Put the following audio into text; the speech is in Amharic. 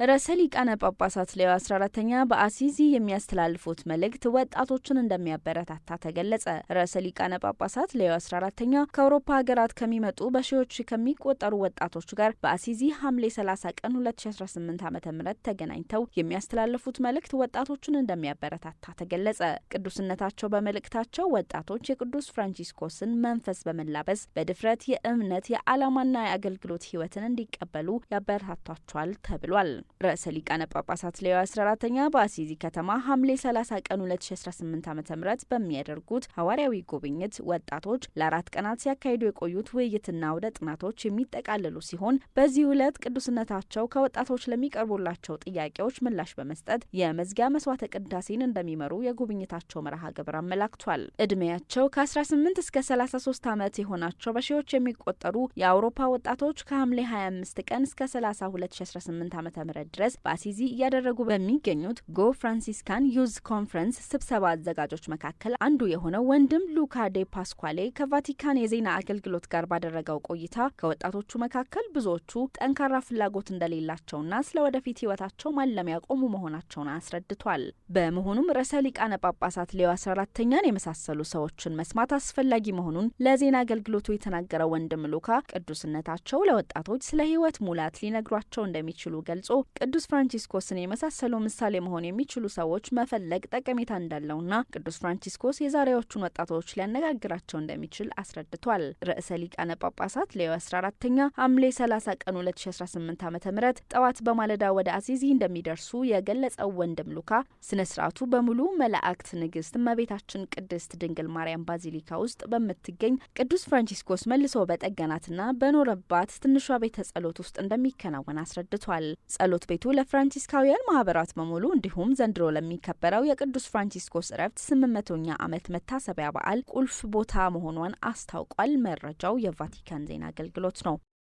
ርዕሰ ሊቃነ ጳጳሳት ሌዮ 14ኛ በአሲዚ የሚያስተላልፉት መልእክት ወጣቶችን እንደሚያበረታታ ተገለጸ። ርዕሰ ሊቃነ ጳጳሳት ሌዮ 14ኛ ከአውሮፓ ሀገራት ከሚመጡ በሺዎች ከሚቆጠሩ ወጣቶች ጋር በአሲዚ ሐምሌ 30 ቀን 2018 ዓ.ም ተገናኝተው የሚያስተላልፉት መልእክት ወጣቶችን እንደሚያበረታታ ተገለጸ። ቅዱስነታቸው በመልእክታቸው ወጣቶች የቅዱስ ፍራንቺስኮስን መንፈስ በመላበስ በድፍረት የእምነት የዓላማና የአገልግሎት ሕይወትን እንዲቀበሉ ያበረታቷቸዋል ተብሏል። ርዕሰ ሊቃነ ጳጳሳት ሌዮ 14ኛ በአሲዚ ከተማ ሐምሌ 30 ቀን 2018 ዓ.ም በሚያደርጉት ሐዋርያዊ ጉብኝት ወጣቶች ለ4 ቀናት ሲያካሂዱ የቆዩት ውይይትና አውደ ጥናቶች የሚጠቃለሉ ሲሆን በዚህ ዕለት ቅዱስነታቸው ከወጣቶች ለሚቀርቡላቸው ጥያቄዎች ምላሽ በመስጠት የመዝጊያ መስዋዕተ ቅዳሴን እንደሚመሩ የጉብኝታቸው መርሃ ግብር አመላክቷል። እድሜያቸው ከ18 እስከ 33 ዓመት የሆናቸው በሺዎች የሚቆጠሩ የአውሮፓ ወጣቶች ከሐምሌ 25 ቀን እስከ 30 2018 ዓ.ም ድረስ በአሲዚ እያደረጉ በሚገኙት ጎ ፍራንሲስካን ዩዝ ኮንፈረንስ ስብሰባ አዘጋጆች መካከል አንዱ የሆነው ወንድም ሉካ ዴ ፓስኳሌ ከቫቲካን የዜና አገልግሎት ጋር ባደረገው ቆይታ ከወጣቶቹ መካከል ብዙዎቹ ጠንካራ ፍላጎት እንደሌላቸውና ስለ ወደፊት ሕይወታቸው ማለም ያቆሙ መሆናቸውን አስረድቷል። በመሆኑም ርዕሰ ሊቃነ ጳጳሳት ሌዮ 14ኛን የመሳሰሉ ሰዎችን መስማት አስፈላጊ መሆኑን ለዜና አገልግሎቱ የተናገረው ወንድም ሉካ ቅዱስነታቸው ለወጣቶች ስለ ሕይወት ሙላት ሊነግሯቸው እንደሚችሉ ገልጾ ቅዱስ ፍራንቺስኮስን የመሳሰሉ ምሳሌ መሆን የሚችሉ ሰዎች መፈለግ ጠቀሜታ እንዳለውና ቅዱስ ፍራንቺስኮስ የዛሬዎቹን ወጣቶች ሊያነጋግራቸው እንደሚችል አስረድቷል። ርዕሰ ሊቃነ ጳጳሳት ሌዮ 14ኛ ሐምሌ 30 ቀን 2018 ዓ.ም ጠዋት በማለዳ ወደ አሲዚ እንደሚደርሱ የገለጸው ወንድም ሉካ ስነ ስርዓቱ በሙሉ መላእክት ንግስት እመቤታችን ቅድስት ድንግል ማርያም ባዚሊካ ውስጥ በምትገኝ ቅዱስ ፍራንቺስኮስ መልሶ በጠገናትና በኖረባት ትንሿ ቤተ ጸሎት ውስጥ እንደሚከናወን አስረድቷል። ጸሎት ቤቱ ለፍራንቺስካውያን ማህበራት በሙሉ እንዲሁም ዘንድሮ ለሚከበረው የቅዱስ ፍራንቺስኮስ ዕረፍት 800ኛ ዓመት መታሰቢያ በዓል ቁልፍ ቦታ መሆኗን አስታውቋል። መረጃው የቫቲካን ዜና አገልግሎት ነው።